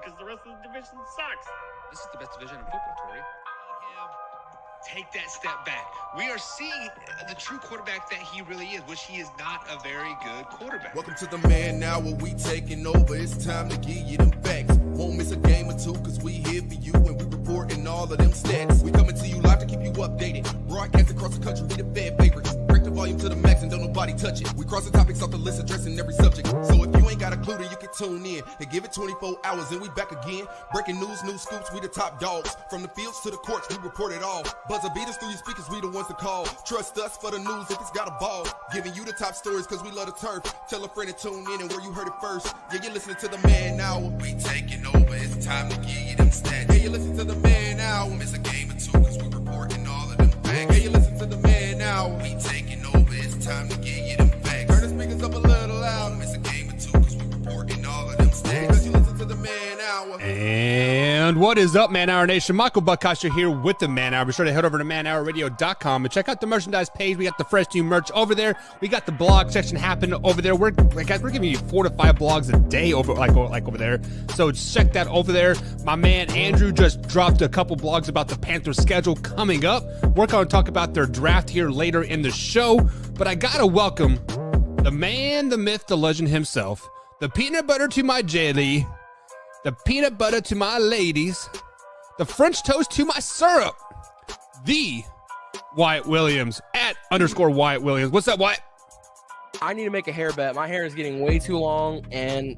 because the rest of the division sucks. This is the best division in football, Tori. Take that step back. We are seeing the true quarterback that he really is, which he is not a very good quarterback. Welcome to the Man Now, where we taking over. It's time to give you them facts. Won't miss a game or two, cause we here for you and we reporting all of them stats. We coming to you live to keep you updated. Broadcast across the country, we the fan favorites. Break the volume to the max and don't nobody touch it. We cross the topics off the list, addressing every subject. So if you ain't got a clue, then you can tune in and give it 24 hours and we back again. Breaking news, new scoops, we the top dogs. From the fields to the courts, we report it all. Buzzer beat us through your speakers, we the ones to call. Trust us for the news if it's got a ball. Giving you the top stories cause we love the turf. Tell a friend to tune in and where you heard it first. Yeah, you're listening to the Man Now. We taking over, it's time to give you them stats. Yeah, you listen to the Man Now. Miss a game or two cause we reporting all of them facts. Yeah, you listen to the Man Now. We taking over, it's time to give you them facts. Turn the speakers up a little loud. Miss a game or two cause we reporting all of them stats. Because you listen to the Man Hour. And what is up, Man Hour Nation? Michael Buckhouse here with the Man Hour. Be sure to head over to manhourradio.com and check out the merchandise page. We got the fresh new merch over there. We got the blog section happening over there. Guys, we're giving you 4 to 5 blogs a day over over there. So check that over there. My man Andrew just dropped a couple blogs about the Panthers schedule coming up. We're going to talk about their draft here later in the show. But I got to welcome the man, the myth, the legend himself. The peanut butter to my jelly. The peanut butter to my ladies. The French toast to my syrup. The Wyatt Williams at _Wyatt Williams. What's up, Wyatt? I need to make a hair bet. My hair is getting way too long, and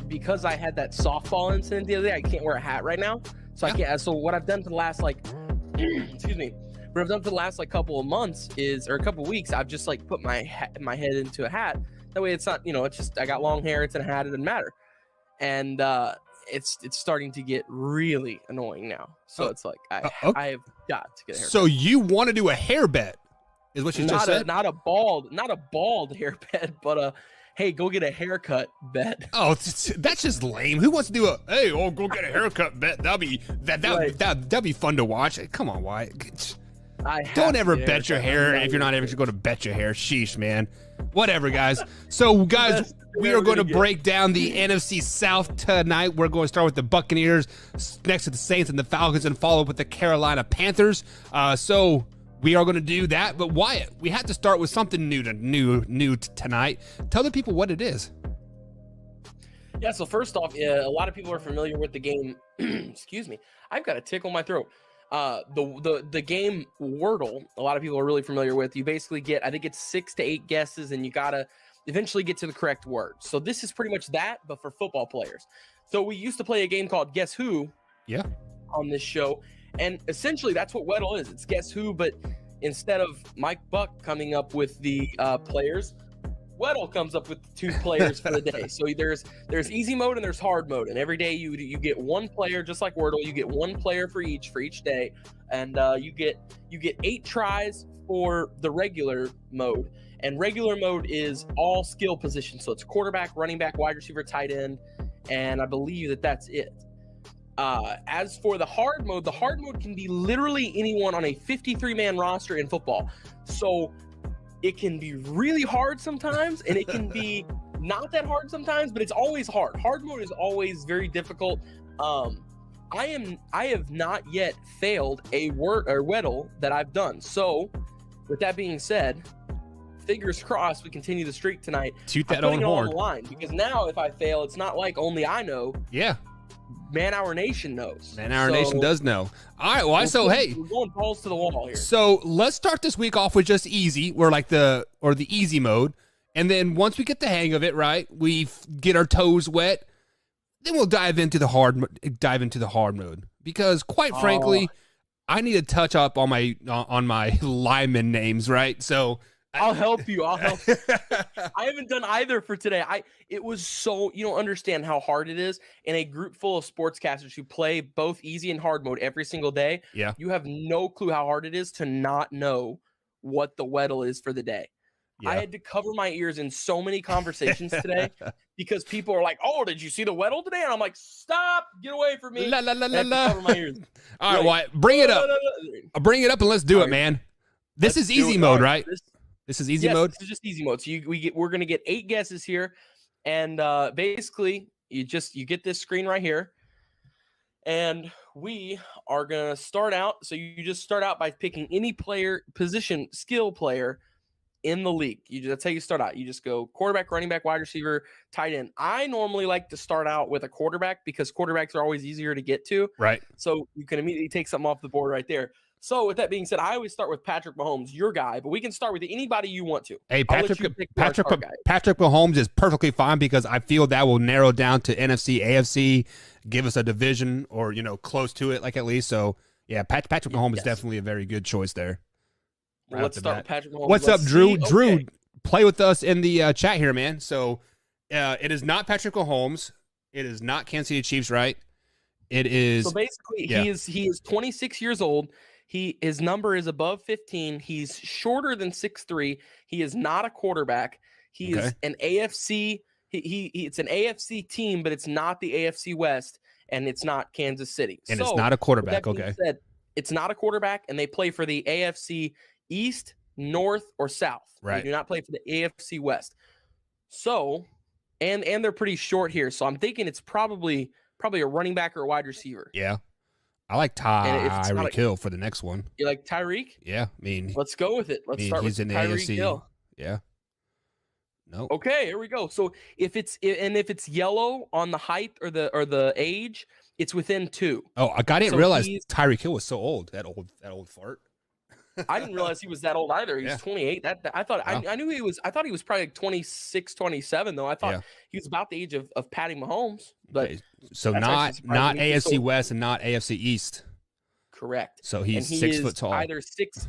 because I had that softball incident the other day, I can't wear a hat right now. So I can't. So what I've done for the last excuse me, what I've done for the last couple of months or a couple of weeks, I've just put my head into a hat. That way it's not, it's just, I got long hair, it's in a hat, it doesn't matter. And it's starting to get really annoying now. So it's like, I have got to get a haircut. So you want to do a hair bet, is what you just said? Not a bald hair bet, but hey, go get a haircut bet. Oh, that's just lame. Who wants to do go get a haircut bet? That'd be fun to watch. Come on, Wyatt. Don't ever bet your hair if you're not ever going to bet your hair. Sheesh, man. Whatever, guys. So, guys, we are going to break down the NFC South tonight. We're going to start with the Buccaneers, next to the Saints and the Falcons, and follow up with the Carolina Panthers. So we are going to do that. But Wyatt, we have to start with something new tonight. Tell the people what it is. Yeah. So first off, a lot of people are familiar with the game. Excuse me. I've got a tickle in my throat. The game Wordle, a lot of people are really familiar with. You basically get, I think it's 6 to 8 guesses, and you gotta eventually get to the correct word. So this is pretty much that, but for football players. So we used to play a game called Guess Who, on this show, and essentially that's what Weddle is. It's Guess Who, but instead of Mike Buck coming up with the players, Weddle comes up with 2 players for the day. So there's easy mode and there's hard mode, and every day you get 1 player, just like Wordle. You get 1 player for each day, and you get 8 tries for the regular mode. And regular mode is all skill positions, so it's quarterback, running back, wide receiver, tight end, and I believe that's it. As for the hard mode can be literally anyone on a 53-man roster in football. So it can be really hard sometimes, and it can be not that hard sometimes, but it's always hard. Hard mode is always very difficult. I have not yet failed a Weddle that I've done. So, with that being said, fingers crossed we continue the streak tonight. Toot that own horn. On the line, because now if I fail, it's not like only I know. Yeah. Man Hour Nation knows. Man Hour Nation does know. All right, well, we're going balls to the wall here. So let's start this week off with just easy. We're the easy mode, and then once we get the hang of it, right, we get our toes wet. Then we'll dive into the hard mode, because quite frankly, I need to touch up on my lineman names, right? So I'll help you. I haven't done either for today. It was so, you don't understand how hard it is in a group full of sportscasters who play both easy and hard mode every single day. Yeah. You have no clue how hard it is to not know what the Weddle is for the day. Yeah. I had to cover my ears in so many conversations today because people are like, "Oh, did you see the Weddle today?" And I'm like, "Stop, get away from me." La. Cover my ears. All right, Wyatt, bring it up. Bring it up and let's do it, man. This is easy mode, right? This is easy mode? This is just easy mode. So we're going to get 8 guesses here. And basically, you get this screen right here. And we are going to start out. So you just start out by picking any player, position, skill player in the league. That's how you start out. You just go quarterback, running back, wide receiver, tight end. I normally like to start out with a quarterback because quarterbacks are always easier to get to. Right. So you can immediately take something off the board right there. So with that being said, I always start with Patrick Mahomes, your guy, but we can start with anybody you want to. Hey, I'll let you pick Patrick our guy. Mahomes is perfectly fine because I feel that will narrow down to NFC, AFC, give us a division or, close to it, like at least. So, yeah, Patrick Mahomes is definitely a very good choice there. Well, let's start with Patrick Mahomes. What's up, Drew? See. Drew, Okay. play with us in the chat here, man. So, it is not Patrick Mahomes. It is not Kansas City Chiefs, right? It is. So basically, he is 26 years old. His number is above 15. He's shorter than 6'3". He is not a quarterback. He is an AFC. It's an AFC team, but it's not the AFC West, and it's not Kansas City. And it's not a quarterback. That being said, it's not a quarterback, and they play for the AFC East, North, or South. Right. They do not play for the AFC West. So, and they're pretty short here. So I'm thinking it's probably a running back or a wide receiver. Yeah. I like Tyreek Hill for the next one. You like Tyreek? Yeah, I mean, let's go with it. Let's start with Tyreek Hill. Yeah. No. Okay, here we go. So if it's yellow on the height or the age, it's within 2. Oh, I didn't realize Tyreek Hill was so old. That old fart. I didn't realize he was that old either. He's 28. I thought I knew he was. I thought he was probably like 26, 27 though. I thought he was about the age of Patty Mahomes. But okay. So not AFC West and not AFC East. Correct. So he's 6 foot tall.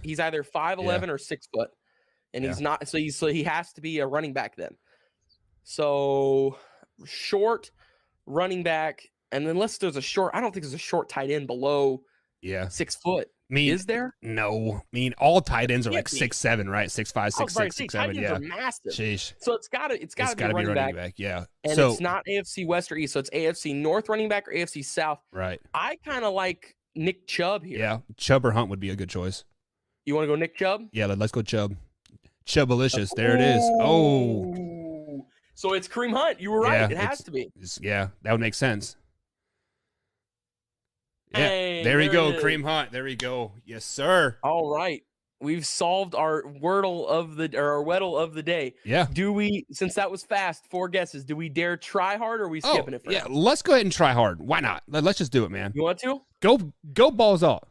He's either 5'11" or 6 foot, and he's not. So he has to be a running back then. So short running back, and unless there's a short, I don't think there's a short tight end below 6 foot. Is there? No. I mean, all tight ends are like 6'7", right? 6'5", 6'6", 6'7". Tight ends are massive. Sheesh. So it's gotta be running back. Yeah. And it's not AFC West or East, so it's AFC North running back or AFC South. Right. I kind of like Nick Chubb here. Yeah, Chubb or Hunt would be a good choice. You want to go Nick Chubb? Yeah, let's go Chubb. Chubbalicious. There it is. Oh. So it's Kareem Hunt. You were right. It has to be. Yeah, that would make sense. Yeah, hey, there we go, Kareem Hunt. There we go. Yes, sir. All right. We've solved our Weddle of the day. Yeah. Do we, since that was fast, 4 guesses, do we dare try hard or are we skipping it for now? Let's go ahead and try hard. Why not? Let's just do it, man. You want to? Go balls off.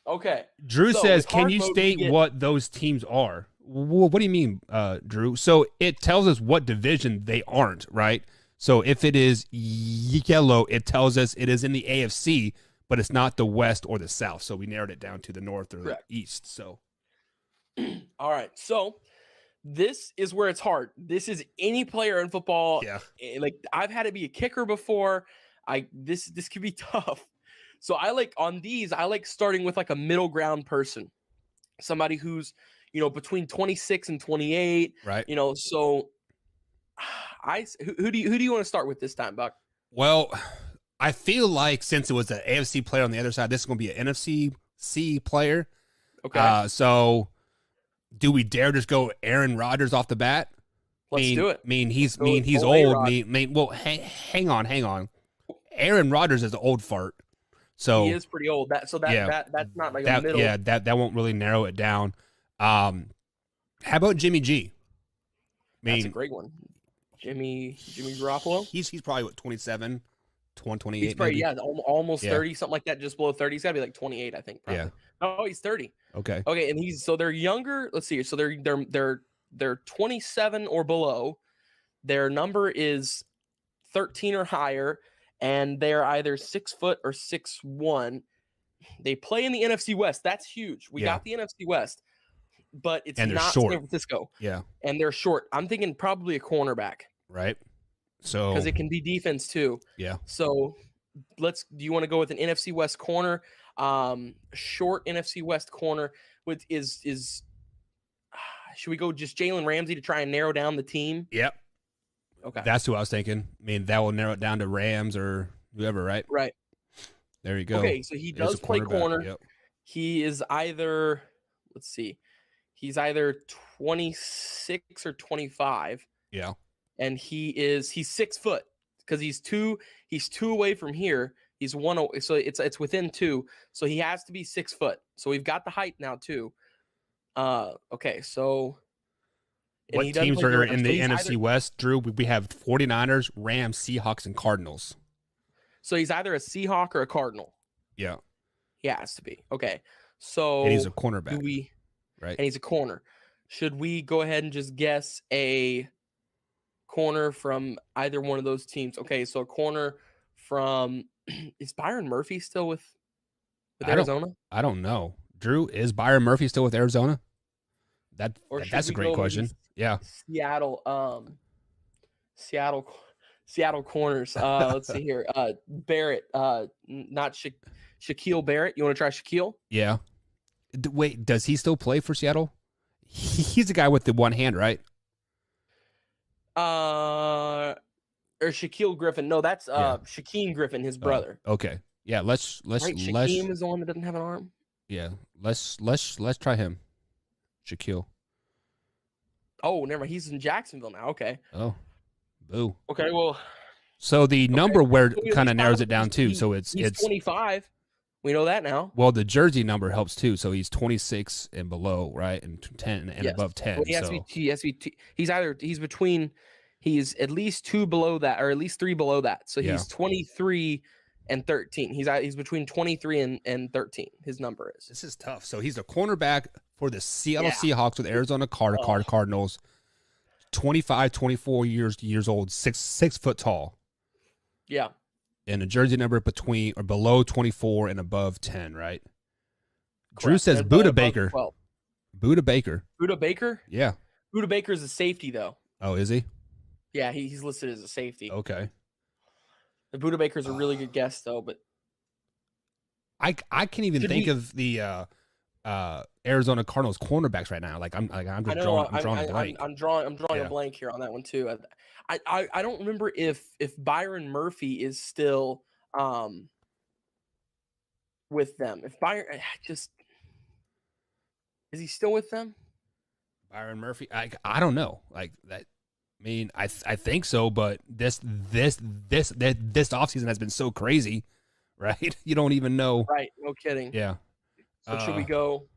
Okay. Drew says, can you state what those teams are? What do you mean, Drew? So it tells us what division they aren't, right? So if it is yellow, it tells us it is in the AFC, but it's not the West or the South. So we narrowed it down to the North or the East. So, all right. So this is where it's hard. This is any player in football. Yeah. Like I've had to be a kicker before. This could be tough. So I like starting with like a middle ground person, somebody who's, between 26 and 28. Right. So who do you want to start with this time, Buck? Well, I feel like since it was an AFC player on the other side, this is going to be an NFC player. Okay. So do we dare just go Aaron Rodgers off the bat? Let's do it. He's old. Well, hang on. Aaron Rodgers is an old fart. So he is pretty old. That's not like a middle. Yeah, that won't really narrow it down. How about Jimmy G? That's a great one. Jimmy Garoppolo. He's probably what, 27, 28. He's probably maybe? almost 30, something like that, just below 30. He's got to be like 28, I think. Probably. Yeah. Oh, he's 30. Okay, and they're younger. Let's see. So they're 27 or below. Their number is 13 or higher, and they're either 6 foot or 6'1". They play in the NFC West. That's huge. We got the NFC West, but it's not short. San Francisco. Yeah, and they're short. I'm thinking probably a cornerback. Right. So because it can be defense too. Yeah. So do you want to go with an NFC West corner? Short NFC West corner with is should we go just Jalen Ramsey to try and narrow down the team? Yep. Okay. That's who I was thinking. I mean, that will narrow it down to Rams or whoever, right? Right. There you go. Okay, so he does play corner. Yep. He is either, he's either 26 or 25. Yeah. And he's 6 foot because he's two away from here. He's 1. So it's within 2. So he has to be 6 foot. So we've got the height now too. Okay, so and he What doesn't teams play for are the Rams, in so the he's NFC either, West, Drew? We have 49ers, Rams, Seahawks, and Cardinals. so he's either a Seahawk or a Cardinal. Yeah. He has to be. Okay. So And he's a do cornerback, we right? and he's a corner. Should we go ahead and just guess a corner from either one of those teams? Okay, so a corner from is Byron Murphy still with Arizona? I don't know. Drew, is Byron Murphy still with Arizona? Or should That's a we great go maybe question. Yeah. Seattle, Seattle corners. Let's see here. Barrett, not Shaquille Barrett. You want to try Shaquille? Yeah. Wait, does he still play for Seattle? He's the guy with the one hand, right? Or Shaquille Griffin. No, that's Yeah. Shaquem Griffin, his brother. Okay. Yeah, let's Right, Shaquem is the one that doesn't have an arm. yeah, let's try him. Shaquille. Oh, never mind. He's in Jacksonville now. Okay. Oh. Boo. Okay. Well, So the number where So we kind of at least narrows found it down out too. he's- So it's he's 25. We know that now. well, the jersey number helps too. So he's 26 and below, right? And 10 and Yes. above 10. Well, he has So to be. He has to be. He's between. He's at least 2 below that, or at least 3 below that. So Yeah. he's 23 and 13. He's between 23 and 13. His number is. this is tough. So he's a cornerback for the Seattle Yeah. Seahawks with Arizona Cardinals. 25, 24 years old, 6 foot tall. Yeah. And a jersey number between or below 24 and above 10, right? Drew Correct. says And Buda above Baker. 12. Buda Baker. Buda Baker. Yeah. Buda Baker is a safety though. Oh, is he? Yeah, he's listed as a safety. Okay. The Buda Baker's a really good guess though, but I can't even Should think we- of the Arizona Cardinals cornerbacks right now. Like I'm just I know drawing a blank. I'm drawing Yeah. a blank here on that one too. I don't remember if Byron Murphy is still with them. If Byron just is he still with them? Byron Murphy. I don't know. Like that. I mean, I think so, but this offseason has been so crazy, right? You don't even know. Right, no kidding. Yeah. So should we go?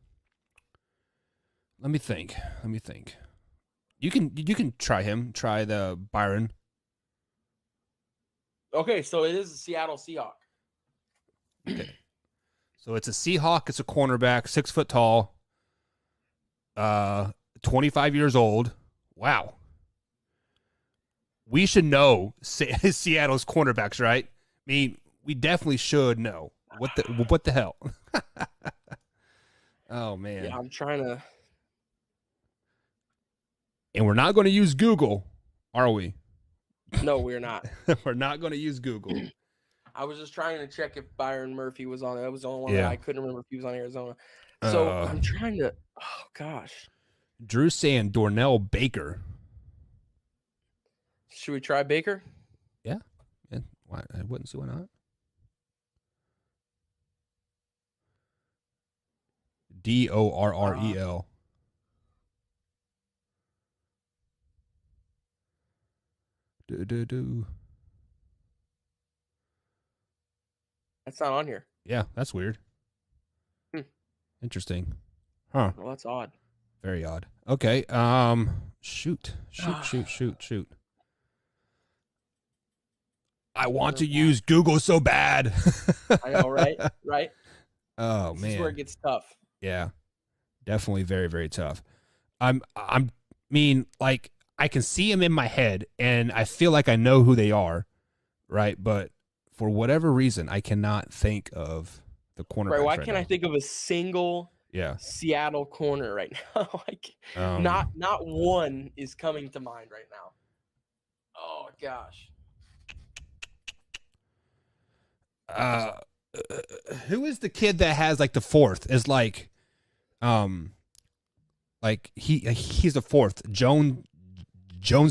Let me think. You can try him. Try the Byron. Okay, so it is a Seattle Seahawk. Okay. So it's a Seahawk. It's a cornerback, 6 foot tall. 25 years old. Wow. We should know Seattle's cornerbacks, right? I mean, we definitely should know. What the hell? Oh man. Yeah, I'm trying to. And we're not going to use Google, are we? No, we're not. We're not going to use Google. I was just trying to check if Byron Murphy was on it. That was the only one Yeah. that I couldn't remember if he was on Arizona. So I'm trying to. Oh gosh. Drew saying Dornell Baker. Should we try Baker? Yeah. And why I wouldn't see why not. Dorrel. Do. That's not on here. Yeah, that's weird. Hmm. Interesting. Huh. Well, that's odd. Very odd. Okay. Shoot. I want to use Google so bad. I know, right? Right? Oh This is where man. it gets tough. Yeah. Definitely very, very tough. I mean, like I can see them in my head and I feel like I know who they are, right? But for whatever reason, I cannot think of the cornerback. Right. Why can't I think of a single Yeah. Seattle corner right now? Like Um, not one is coming to mind right now. Oh gosh. Who is the kid that has like the fourth? Is like he's the fourth. Jones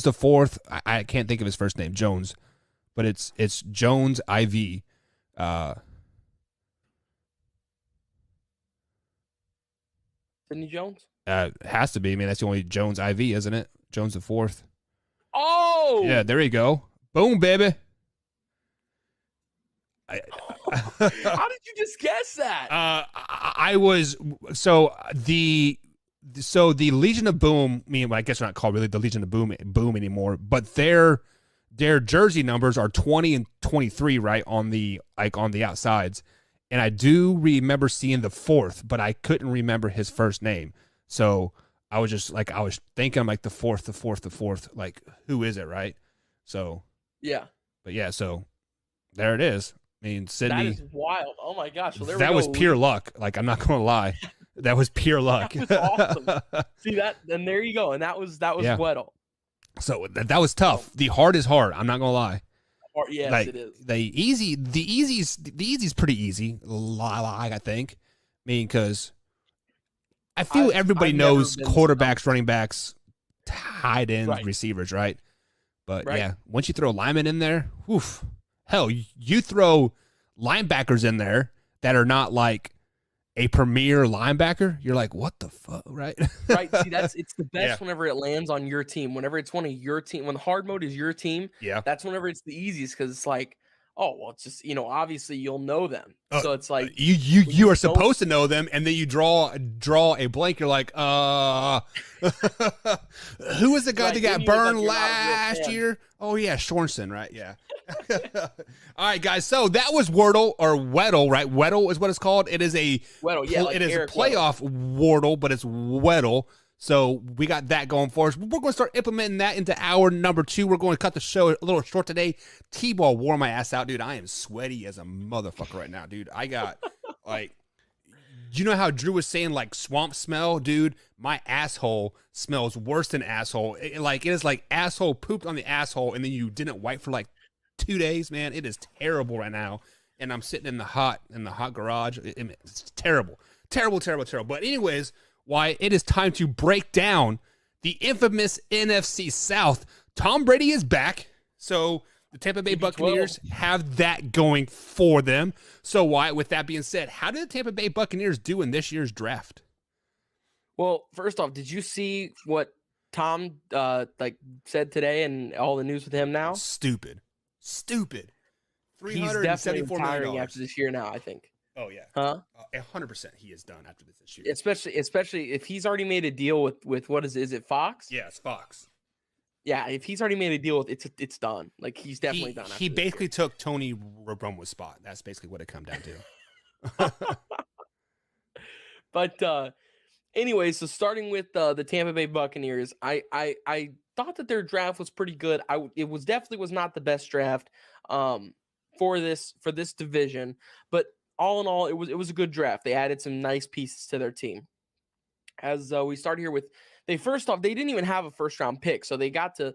the fourth. I can't think of his first name. Jones, but it's Jones IV. Sidney Jones? Has to be. I mean, that's the only Jones IV, isn't it? Jones the fourth. Oh Yeah, there you go. Boom, baby. How did you just guess that? I was the Legion of Boom. I mean, I guess they're not called really the Legion of Boom anymore, but their jersey numbers are 20 and 23, right, on the outsides. And I do remember seeing the 4th, but I couldn't remember his first name. So I was just like, I was thinking like the 4th, like who is it, right? So yeah, but yeah, so there it is. I mean, Sydney. That is wild. Oh my gosh. Well, there that we was go. pure luck. Like, I'm not gonna lie, that was pure luck. That was awesome. See that? And there you go. And that was Yeah. Weddle. So that was tough. The hard is hard. I'm not gonna lie. Or, yes, like, it is. The easy's pretty easy. I think. I mean, because I feel everybody I've knows never been quarterbacks, running backs, tight ends, Right. receivers, right? But Right. yeah, once you throw linemen in there, oof. Hell, you throw linebackers in there that are not like a premier linebacker, you're like, what the fuck, right? Right. See, it's the best Yeah. whenever it lands on your team. Whenever it's one of your team, when the hard mode is your team, Yeah. that's whenever it's the easiest because it's like, oh, well, it's just, obviously you'll know them. So it's like you are supposed to know them, and then you draw a blank. You're like, who was the guy Right, that then got you look like burned you're not a real last fan. year? Oh yeah, Shornson, right? Yeah. All right, guys. So that was Wordle or Weddle, right? Weddle is what it's called. It is a Weddle, yeah, like it is Eric a playoff Wordle, but it's Weddle. So we got that going for us. We're going to start implementing that into hour number 2. We're going to cut the show a little short today. T-ball wore my ass out, dude. I am sweaty as a motherfucker right now, dude. I got like, you know how Drew was saying like swamp smell, dude? My asshole smells worse than asshole. It is like asshole pooped on the asshole, and then you didn't wipe for like 2 days, man. It is terrible right now, and I'm sitting in the hot garage. It's terrible. But anyways, why it is time to break down the infamous NFC South. Tom Brady is back, so the Tampa Bay Buccaneers have that going for them. So why, with that being said, how did the Tampa Bay Buccaneers do in this year's draft? Well, first off, did you see what Tom said today and all the news with him now? Stupid. He's definitely $374 retiring million after this year now, I think. Oh yeah. Huh? 100% he is done after this year. Especially if he's already made a deal with what is it Fox? Yeah, it's Fox. Yeah, if he's already made a deal with it's done. Like he's definitely done. He basically took Tony Romo's spot. That's basically what it come down to. But anyway, so starting with the Tampa Bay Buccaneers, I thought that their draft was pretty good. It was definitely not the best draft for this division, but all in all, it was a good draft. They added some nice pieces to their team. As we start here with, they didn't even have a first round pick, so they got to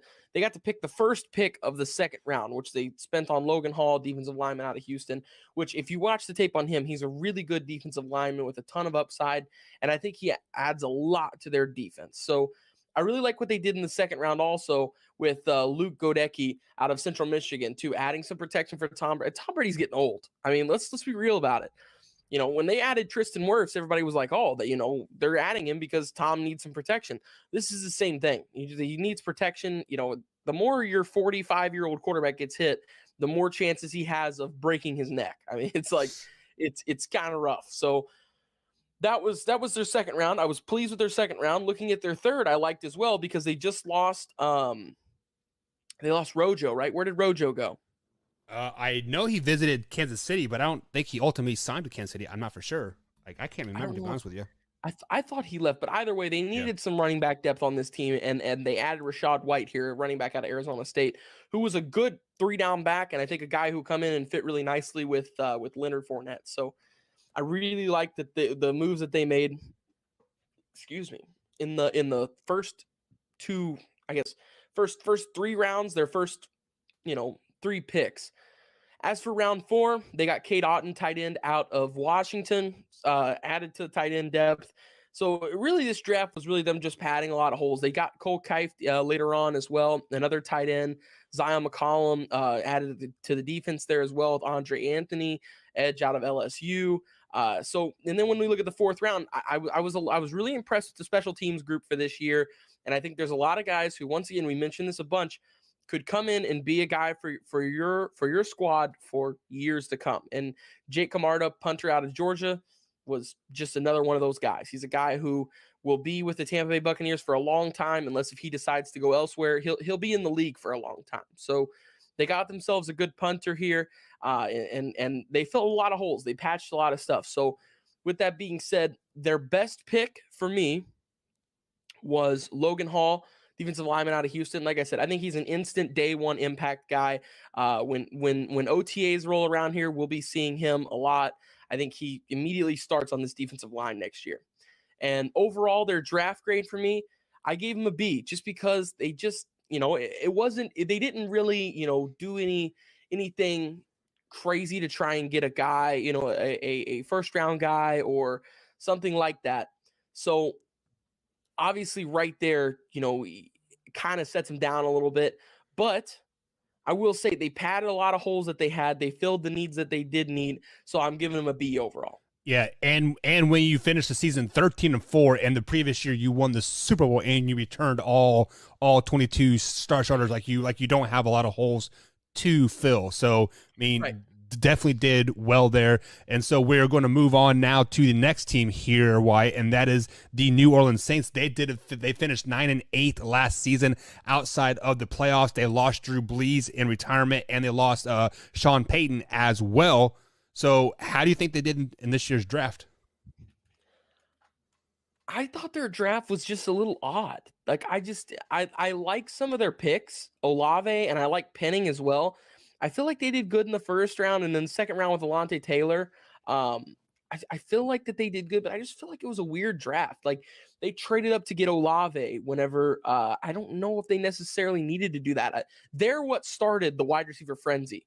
pick the first pick of the second round, which they spent on Logan Hall, defensive lineman out of Houston. Which, if you watch the tape on him, he's a really good defensive lineman with a ton of upside, and I think he adds a lot to their defense. So I really like what they did in the second round also with Luke Godecki out of Central Michigan, too, adding some protection for Tom Brady. Tom Brady's getting old. I mean, let's be real about it. When they added Tristan Wirfs, everybody was like, oh, they're adding him because Tom needs some protection. This is the same thing. He needs protection. The more your 45-year-old quarterback gets hit, the more chances he has of breaking his neck. I mean, it's like, it's kind of rough. So that was their second round. I was pleased with their second round. Looking at their third, I liked as well because they just lost Rojo, right? Where did Rojo go? I know he visited Kansas City, but I don't think he ultimately signed with Kansas City. I'm not for sure. Like, I can't remember, to be honest with you. I thought he left, but either way, they needed some running back depth on this team, and they added Rashad White here, running back out of Arizona State, who was a good 3-down back, and I think a guy who come in and fit really nicely with Leonard Fournette. So I really liked that the moves that they made. Excuse me, in the first two, I guess, first 3 rounds, their first 3 picks. As for round 4, they got Cade Otton, tight end out of Washington, added to the tight end depth. So really, this draft was really them just padding a lot of holes. They got Cole Kieft later on as well, another tight end. Zion McCollum added to the defense there as well with Andre Anthony, edge out of LSU. And then when we look at the 4th round, I was really impressed with the special teams group for this year. And I think there's a lot of guys who, once again, we mentioned this a bunch, could come in and be a guy for your squad for years to come. And Jake Camarda, punter out of Georgia, was just another one of those guys. He's a guy who will be with the Tampa Bay Buccaneers for a long time, unless if he decides to go elsewhere, he'll be in the league for a long time. So they got themselves a good punter here, and they filled a lot of holes. They patched a lot of stuff. So with that being said, their best pick for me was Logan Hall, defensive lineman out of Houston. Like I said, I think he's an instant day one impact guy. When OTAs roll around here, we'll be seeing him a lot. I think he immediately starts on this defensive line next year. And overall, their draft grade for me, I gave him a B, just because they just, it wasn't, they didn't really, do anything crazy to try and get a guy, a first round guy or something like that. So obviously right there, kind of sets him down a little bit, but I will say they padded a lot of holes that they had. They filled the needs that they did need. So I'm giving them a B overall. Yeah, and when you finished the season 13-4, and the previous year you won the Super Bowl and you returned all 22 starters, like you don't have a lot of holes to fill. So I mean, right. Definitely did well there. And so we're going to move on now to the next team here, Wyatt, and that is the New Orleans Saints. They finished 9-8 last season outside of the playoffs. They lost Drew Brees in retirement, and they lost Sean Payton as well. So how do you think they did in this year's draft? I thought their draft was just a little odd. Like I like some of their picks, Olave, and I like Penning as well. I feel like they did good in the first round, and then second round with Alontae Taylor. I feel like that they did good, but I just feel like it was a weird draft. Like they traded up to get Olave whenever I don't know if they necessarily needed to do that. They're what started the wide receiver frenzy.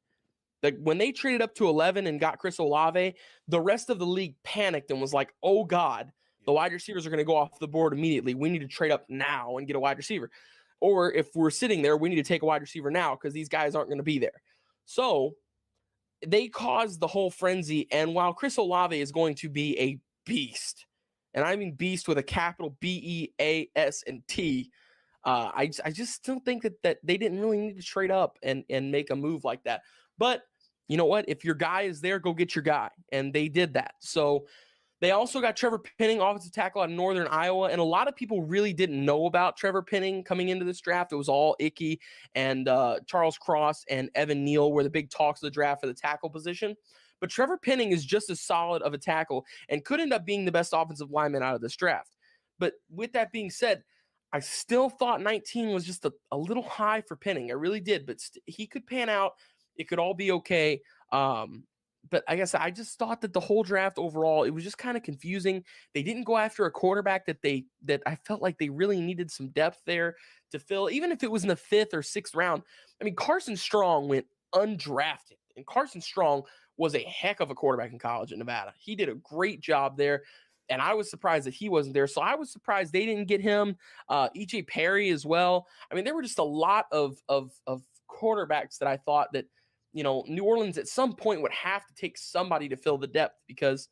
Like when they traded up to 11 and got Chris Olave, the rest of the league panicked and was like, "Oh God, the wide receivers are going to go off the board immediately. We need to trade up now and get a wide receiver." Or if we're sitting there, we need to take a wide receiver now because these guys aren't going to be there. So they caused the whole frenzy. And while Chris Olave is going to be a beast, and I mean beast with a capital B-E-A-S-T, I just don't think that they didn't really need to trade up and make a move like that. But you know what? If your guy is there, go get your guy. And they did that. So they also got Trevor Penning, offensive tackle out of Northern Iowa. And a lot of people really didn't know about Trevor Penning coming into this draft. It was all Icky and Charles Cross and Evan Neal were the big talks of the draft for the tackle position. But Trevor Penning is just as solid of a tackle and could end up being the best offensive lineman out of this draft. But with that being said, I still thought 19 was just a little high for Penning. I really did. But he could pan out. It could all be okay. But I guess I just thought that the whole draft overall, it was just kind of confusing. They didn't go after a quarterback that I felt like they really needed some depth there to fill, even if it was in the 5th or 6th round. I mean, Carson Strong went undrafted, and Carson Strong was a heck of a quarterback in college in Nevada. He did a great job there, and I was surprised that he wasn't there. So I was surprised they didn't get him. E.J. Perry as well. I mean, there were just a lot of quarterbacks that I thought that, New Orleans at some point would have to take somebody to fill the depth, because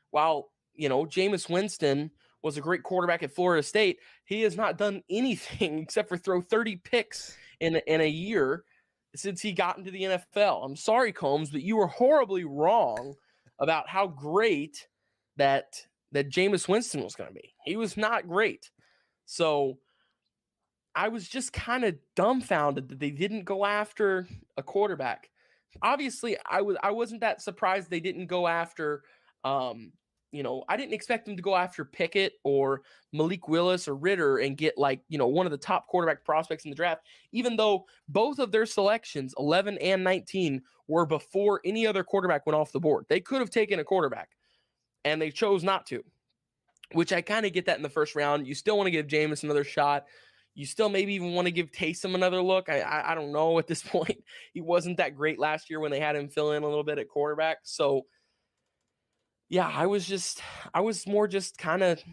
while, Jameis Winston was a great quarterback at Florida State, he has not done anything except for throw 30 picks in a year since he got into the NFL. I'm sorry, Combs, but you were horribly wrong about how great that Jameis Winston was going to be. He was not great. So I was just kind of dumbfounded that they didn't go after a quarterback. Obviously, I wasn't that surprised they didn't go after, I didn't expect them to go after Pickett or Malik Willis or Ritter and get one of the top quarterback prospects in the draft, even though both of their selections, 11 and 19, were before any other quarterback went off the board. They could have taken a quarterback, and they chose not to, which I kind of get that in the first round. You still want to give Jameis another shot. You still maybe even want to give Taysom another look. I don't know at this point. He wasn't that great last year when they had him fill in a little bit at quarterback. So, yeah, I was more just kind of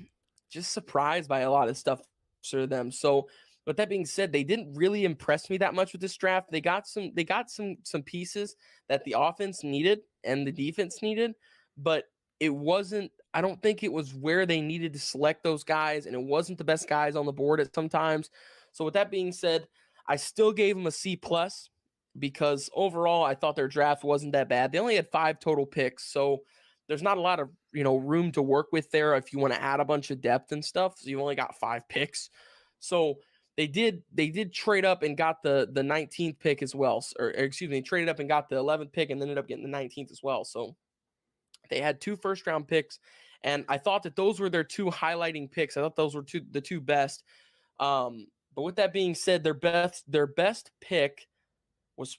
just surprised by a lot of stuff for them. So, with that being said, they didn't really impress me that much with this draft. They got some pieces that the offense needed and the defense needed, but it wasn't, I don't think it was where they needed to select those guys, and it wasn't the best guys on the board at sometimes. So with that being said, I still gave them a C plus because overall I thought their draft wasn't that bad. They only had 5 total picks, so there's not a lot of room to work with there if you want to add a bunch of depth and stuff. So you only got 5 picks. So they did trade up and got the 19th pick as well. Or excuse me, traded up and got the 11th pick and ended up getting the 19th as well. So they had 2 first-round picks, and I thought that those were their 2 highlighting picks. I thought those were the 2 best. But with that being said, their best pick was,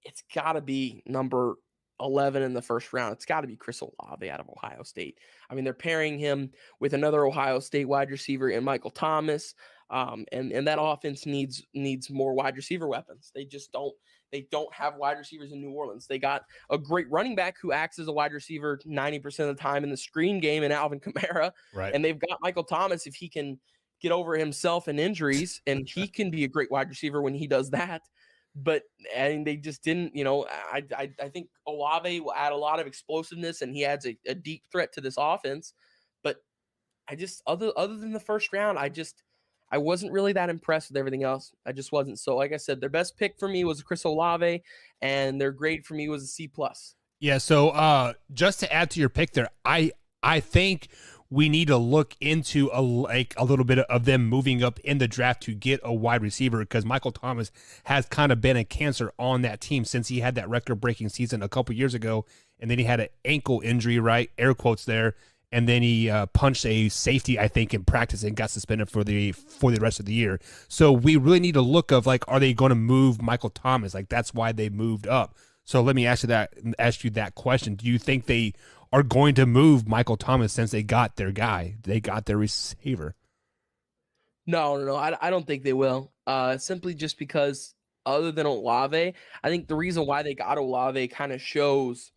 it's got to be number 11 in the first round. It's got to be Chris Olave out of Ohio State. I mean, they're pairing him with another Ohio State wide receiver in Michael Thomas. And that offense needs more wide receiver weapons. They don't have wide receivers in New Orleans. They got a great running back who acts as a wide receiver 90% of the time in the screen game in Alvin Kamara. Right. And they've got Michael Thomas if he can get over himself and injuries, and he can be a great wide receiver when he does that. But they just didn't, I think Olave will add a lot of explosiveness, and he adds a deep threat to this offense. But I just, other than the first round, I wasn't really that impressed with everything else. I just wasn't. So like I said, their best pick for me was Chris Olave, and their grade for me was a C+. Yeah. So just to add to your pick there, I think we need to look into a little bit of them moving up in the draft to get a wide receiver, because Michael Thomas has kind of been a cancer on that team since he had that record-breaking season a couple years ago, and then he had an ankle injury, right? Air quotes there. And then he punched a safety, I think, in practice and got suspended for the rest of the year. So we really need to look of, like, are they going to move Michael Thomas? Like, that's why they moved up. So let me ask you that question. Do you think they are going to move Michael Thomas since they got their guy? They got their receiver. No. I don't think they will. Simply just because, other than Olave, I think the reason why they got Olave kind of shows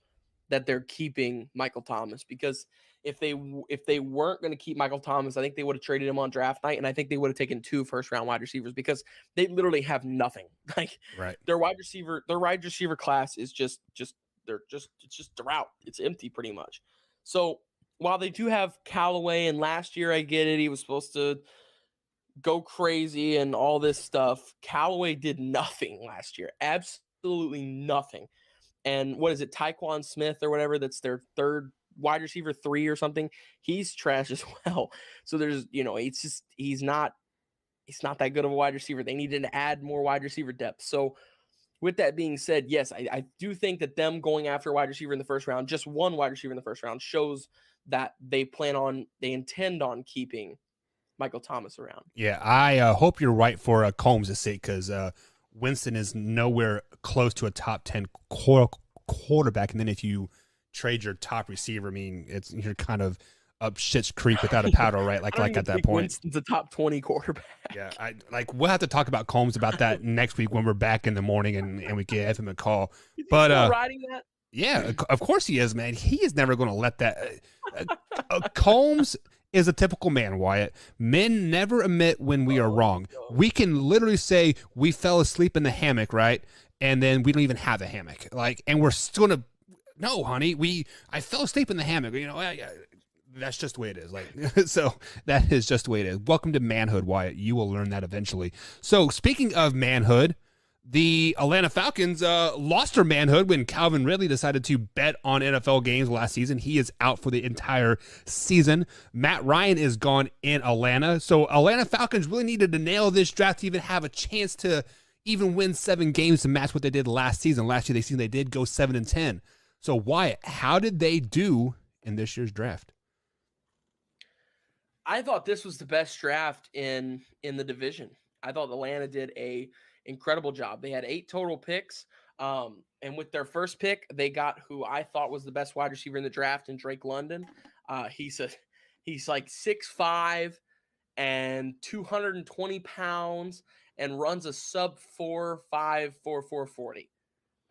that they're keeping Michael Thomas, because if they weren't going to keep Michael Thomas, I think they would have traded him on draft night, and I think they would have taken 2 first-round wide receivers, because they literally have nothing. Like, right. Their wide receiver class is just they're out. It's empty pretty much. So while they do have Callaway, and last year I get it, he was supposed to go crazy and all this stuff, Callaway did nothing last year. Absolutely nothing. And what is it, Tyquan Smith or whatever, that's their third wide receiver 3 or something, he's trash as well. So there's, it's just, he's not that good of a wide receiver. They needed to add more wide receiver depth. So with that being said, yes, I do think that them going after a wide receiver in the first round, just one wide receiver in the first round, shows that they intend on keeping Michael Thomas around. Yeah, I hope you're right for Combs' sake, because Winston is nowhere close to a top 10 quarterback. And then if you trade your top receiver, I mean, you're kind of up shit's creek without a paddle, right? Like at that point, Winston's a top 20 quarterback. Yeah, we'll have to talk about Combs about that next week when we're back in the morning and we give him a call. But riding that? Yeah, of course he is, man. He is never going to let that. Combs is a typical man, Wyatt. Men never admit when we are wrong. We can literally say we fell asleep in the hammock, right? And then we don't even have a hammock. And we're still going to, no, honey, I fell asleep in the hammock. That's just the way it is. So that is just the way it is. Welcome to manhood, Wyatt. You will learn that eventually. So speaking of manhood, the Atlanta Falcons lost their manhood when Calvin Ridley decided to bet on NFL games last season. He is out for the entire season. Matt Ryan is gone in Atlanta. So Atlanta Falcons really needed to nail this draft to even have a chance to even win 7 games to match what they did last season. Last year, they did go 7-10. So Wyatt, how did they do in this year's draft? I thought this was the best draft in the division. I thought Atlanta did a incredible job. They had 8 total picks. And with their first pick, they got who I thought was the best wide receiver in the draft in Drake London. He's like 6'5" and 220 pounds and runs a sub 4.5 4.40.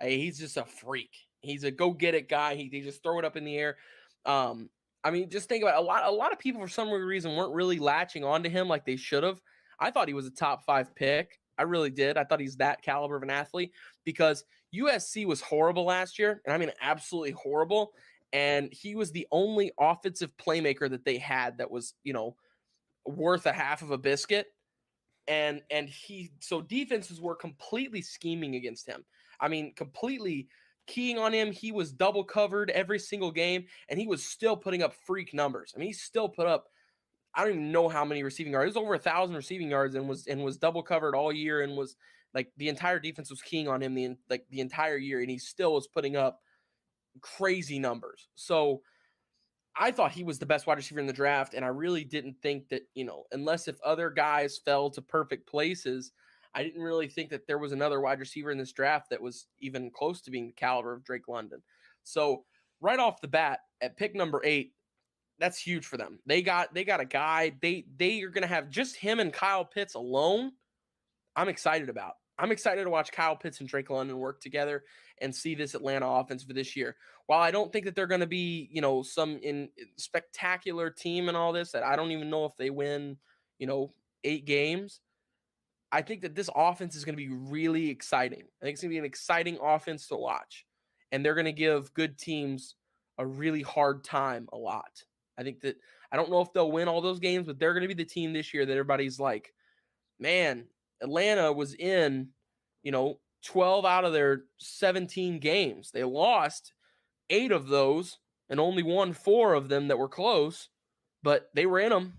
He's just a freak. He's a go-get-it guy. He just throw it up in the air. I mean, just think about it. A lot of people for some reason weren't really latching onto him like they should have. I thought he was a top 5 pick. I really did. I thought he's that caliber of an athlete, because USC was horrible last year, and I mean absolutely horrible. And he was the only offensive playmaker that they had that was, worth a half of a biscuit. And so defenses were completely scheming against him. I mean, completely keying on him. He was double covered every single game, and he was still putting up freak numbers. I mean, he still put up, I don't even know how many receiving yards. It was over 1,000 receiving yards and was double covered all year, and was like the entire defense was keying on him the entire year, and he still was putting up crazy numbers. So I thought he was the best wide receiver in the draft, and I really didn't think that, unless if other guys fell to perfect places, I didn't really think that there was another wide receiver in this draft that was even close to being the caliber of Drake London. So right off the bat, at pick number 8, that's huge for them. They got a guy. They are going to have just him and Kyle Pitts alone. I'm excited about. I'm excited to watch Kyle Pitts and Drake London work together and see this Atlanta offense for this year. While I don't think that they're going to be, some spectacular team and all this, that I don't even know if they win, 8 games. I think that this offense is going to be really exciting. I think it's going to be an exciting offense to watch. And they're going to give good teams a really hard time a lot. I think that, I don't know if they'll win all those games, but they're going to be the team this year that everybody's like, man, Atlanta was in, 12 out of their 17 games. They lost 8 of those and only won 4 of them that were close, but they were in them.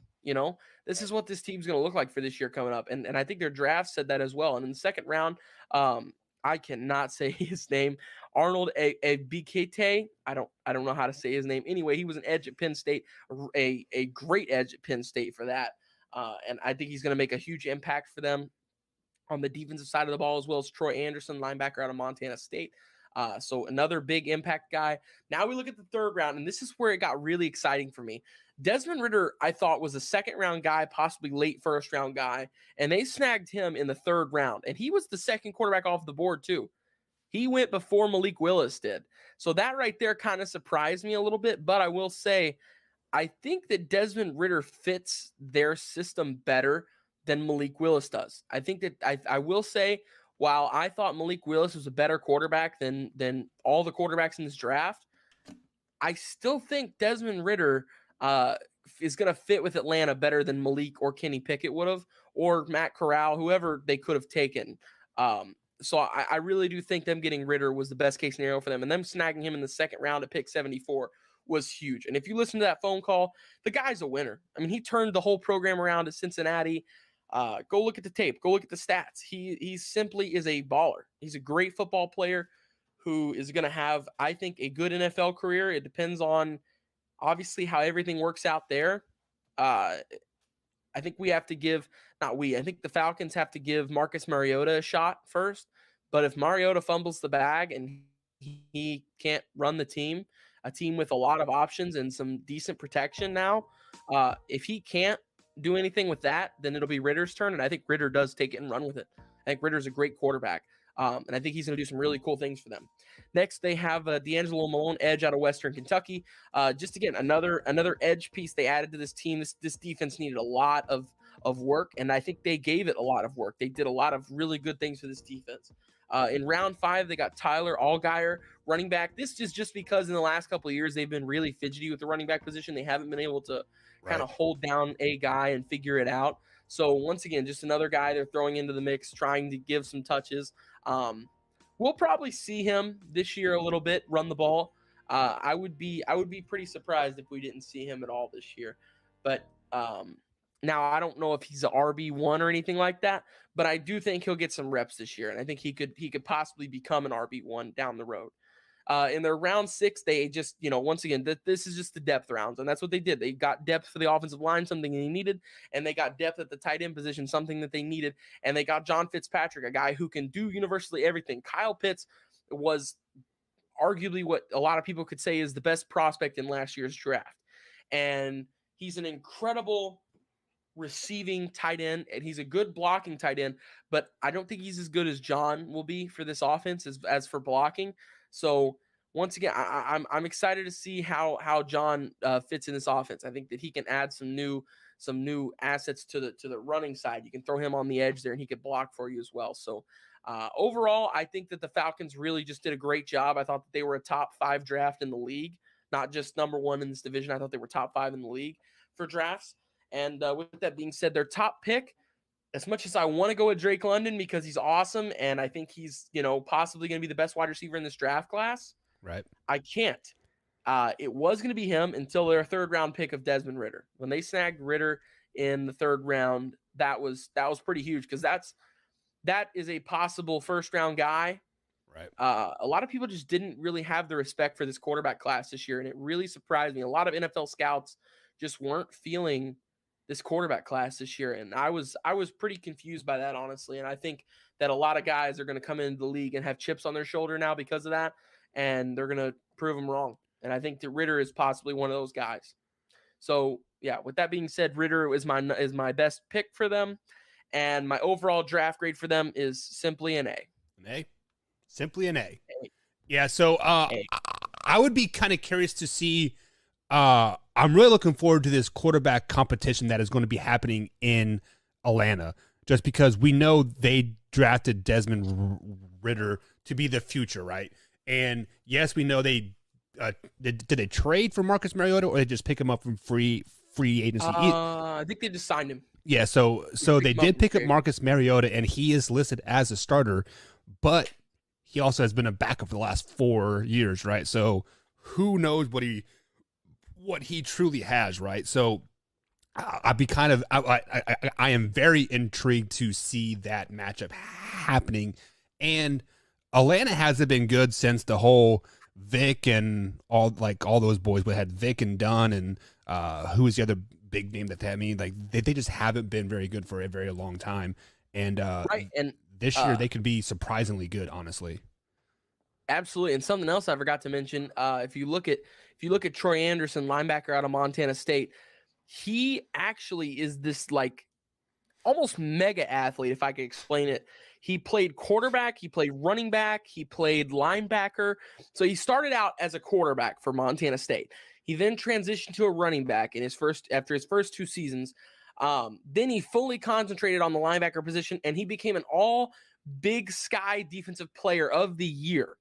This is what this team's going to look like for this year coming up. And I think their draft said that as well. And in the second round, I cannot say his name. Arnold Ebikete. I don't know how to say his name. Anyway, he was an edge at Penn State, a great edge at Penn State for that. And I think he's going to make a huge impact for them on the defensive side of the ball, as well as Troy Anderson, linebacker out of Montana State. So another big impact guy. Now we look at the third round, and this is where it got really exciting for me. Desmond Ridder, I thought, was a second-round guy, possibly late first-round guy, and they snagged him in the third round. And he was the second quarterback off the board, too. He went before Malik Willis did. So that right there kind of surprised me a little bit, but I will say I think that Desmond Ridder fits their system better than Malik Willis does. I think that I will say, while I thought Malik Willis was a better quarterback than all the quarterbacks in this draft, I still think Desmond Ridder is going to fit with Atlanta better than Malik or Kenny Pickett would have, or Matt Corral, whoever they could have taken. So I really do think them getting Ridder was the best case scenario for them, and them snagging him in the second round at pick 74 was huge. And if you listen to that phone call, the guy's a winner. I mean, he turned the whole program around at Cincinnati. Go look at the tape. Go look at the stats. He simply is a baller. He's a great football player who is going to have, I think, a good NFL career. It depends on, obviously, how everything works out there. I think I think the Falcons have to give Marcus Mariota a shot first. But if Mariota fumbles the bag and he can't run the team, a team with a lot of options and some decent protection now, if he can't do anything with that, then it'll be Ridder's turn. And I think Ridder does take it and run with it. I think Ridder's a great quarterback. And I think he's going to do some really cool things for them. Next, they have D'Angelo Malone, edge out of Western Kentucky. Just again, another edge piece they added to this team. This defense needed a lot of work, and I think they gave it a lot of work. They did a lot of really good things for this defense. In round 5, they got Tyler Allgeier, running back. This is just because in the last couple of years they've been really fidgety with the running back position. They haven't been able to kind of hold down a guy and figure it out. So once again, just another guy they're throwing into the mix, trying to give some touches. We'll probably see him this year a little bit run the ball. I would be pretty surprised if we didn't see him at all this year. But now I don't know if he's an RB1 or anything like that, but I do think he'll get some reps this year, and I think he could possibly become an RB1 down the road. In their round 6, they just, once again, this is just the depth rounds, and that's what they did. They got depth for the offensive line, something they needed, and they got depth at the tight end position, something that they needed, and they got John Fitzpatrick, a guy who can do universally everything. Kyle Pitts was arguably what a lot of people could say is the best prospect in last year's draft, and he's an incredible receiving tight end, and he's a good blocking tight end, but I don't think he's as good as John will be for this offense as for blocking. So once again, I'm excited to see how John fits in this offense. I think that he can add some new assets to the running side. You can throw him on the edge there, and he could block for you as well. So overall, I think that the Falcons really just did a great job. I thought that they were a top 5 draft in the league, not just number 1 in this division. I thought they were top 5 in the league for drafts. And with that being said, their top pick, as much as I want to go with Drake London because he's awesome and I think he's, possibly going to be the best wide receiver in this draft class, Right. I can't. It was going to be him until their third round pick of Desmond Ritter. When they snagged Ritter in the third round, that was pretty huge because that is a possible first round guy. Right. A lot of people just didn't really have the respect for this quarterback class this year, and it really surprised me. A lot of NFL scouts just weren't feeling this quarterback class this year, and I was pretty confused by that, honestly. And I think that a lot of guys are going to come into the league and have chips on their shoulder now because of that, and they're going to prove them wrong. And I think that Ritter is possibly one of those guys. So yeah, with that being said, Ritter is my best pick for them, and my overall draft grade for them is simply an A. An A. Simply an A. A. Yeah, so A. I would be kind of curious to see. I'm really looking forward to this quarterback competition that is going to be happening in Atlanta, just because we know they drafted Desmond Ritter to be the future, right? And yes, we know did they trade for Marcus Mariota or they just pick him up from free agency? I think they just signed him. Yeah, so they did pick up Marcus Mariota, and he is listed as a starter, but he also has been a backup for the last 4 years, right? So who knows what he truly has, right? So I'd be kind of I am very intrigued to see that matchup happening. And Atlanta hasn't been good since the whole Vic and all those boys. We had Vic and Dunn and who was the other big name that they had? I mean, like they just haven't been very good for a very long time. And Right. And this year they could be surprisingly good, honestly. absolutely. And something else I forgot to mention, if you look at Troy Anderson, linebacker out of Montana State, he actually is this like almost mega athlete, if I could explain it. He played quarterback, he played running back, he played linebacker. So he started out as a quarterback for Montana State. He then transitioned to a running back after his first 2 seasons. Then he fully concentrated on the linebacker position, and he became an all Big Sky Defensive Player of the Year.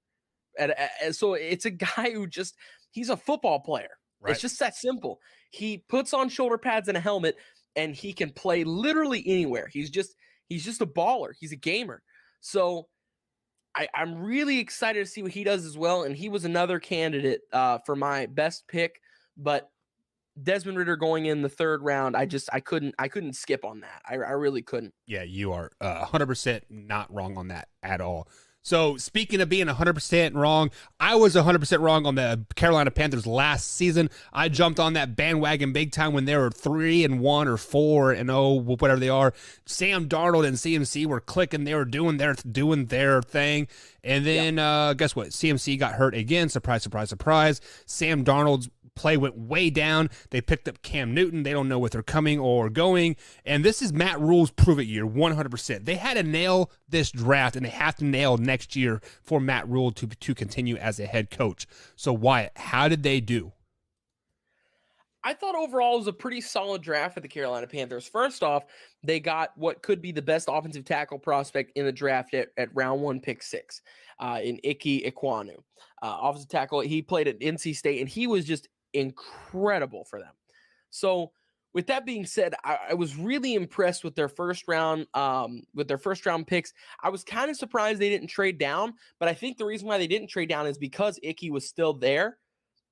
So it's a guy who he's a football player. Right. It's just that simple. He puts on shoulder pads and a helmet, and he can play literally anywhere. He's just a baller. He's a gamer. So I'm really excited to see what he does as well. And he was another candidate for my best pick, but Desmond Ritter going in the third round, I couldn't skip on that. I really couldn't. Yeah, you are 100% not wrong on that at all. So speaking of being 100% wrong, I was 100% wrong on the Carolina Panthers last season. I jumped on that bandwagon big time when they were 3-1 or 4-0, whatever they are. Sam Darnold and CMC were clicking. They were doing their thing. And then guess what? CMC got hurt again. Surprise, surprise, surprise. Sam Darnold's play went way down. They picked up Cam Newton. They don't know what they're coming or going. And this is Matt Rule's prove it year, 100%. They had to nail this draft, and they have to nail next year for Matt Rule to continue as a head coach. So Wyatt, how did they do? I thought overall it was a pretty solid draft for the Carolina Panthers. First off, they got what could be the best offensive tackle prospect in the draft at round 1, pick 6, in Ike Ekwonu. Offensive tackle, he played at NC State, and he was just incredible for them. So with that being said, I was really impressed with their first round picks. I was kind of surprised they didn't trade down, but I think the reason why they didn't trade down is because Icky was still there.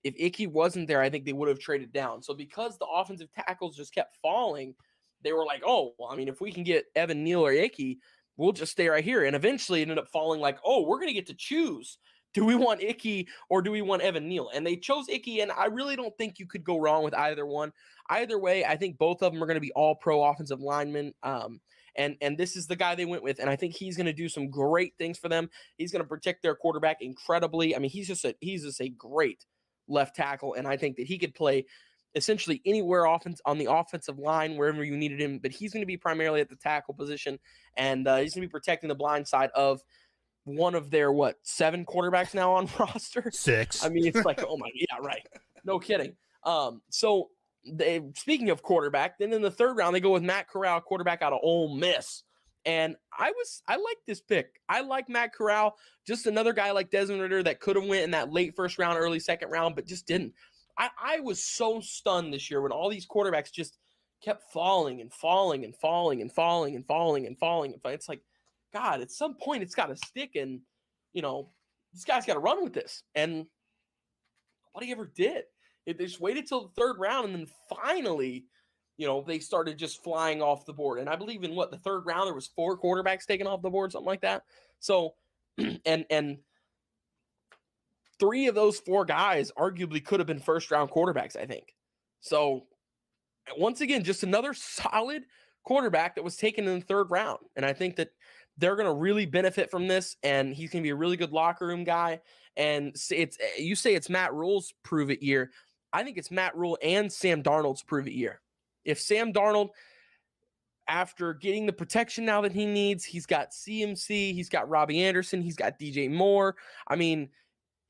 If Icky wasn't there, I think they would have traded down. So because the offensive tackles just kept falling, they were like, oh, well, I mean, if we can get Evan Neal or Icky, we'll just stay right here. And eventually it ended up falling like, oh, we're going to get to choose. Do we want Icky or do we want Evan Neal? And they chose Icky, and I really don't think you could go wrong with either one. Either way, I think both of them are going to be all-pro offensive linemen, and this is the guy they went with, and I think he's going to do some great things for them. He's going to protect their quarterback incredibly. I mean, he's just a great left tackle, and I think that he could play essentially anywhere on the offensive line, wherever you needed him, but he's going to be primarily at the tackle position, and he's going to be protecting the blind side of one of their 7 quarterbacks now on roster? 6. I mean, it's like, oh my, yeah, right. No kidding. So speaking of quarterback, then in the third round, they go with Matt Corral, quarterback out of Ole Miss. And I like this pick. I like Matt Corral, just another guy like Desmond Ritter that could have went in that late first round, early second round, but just didn't. I was so stunned this year when all these quarterbacks just kept falling and falling and falling and falling and falling and falling. It's like, God, at some point it's got to stick, and this guy's got to run with this. And what he ever did, they just waited till the third round, and then finally, they started just flying off the board. And I believe in the third round there was 4 quarterbacks taken off the board, something like that. So, and 3 of those 4 guys arguably could have been first round quarterbacks, I think. So once again, just another solid quarterback that was taken in the third round. And I think that they're going to really benefit from this, and he's going to be a really good locker room guy. And you say it's Matt Rule's prove it year. I think it's Matt Rule and Sam Darnold's prove it year. If Sam Darnold, after getting the protection now that he needs, he's got CMC, he's got Robbie Anderson, he's got DJ Moore. I mean,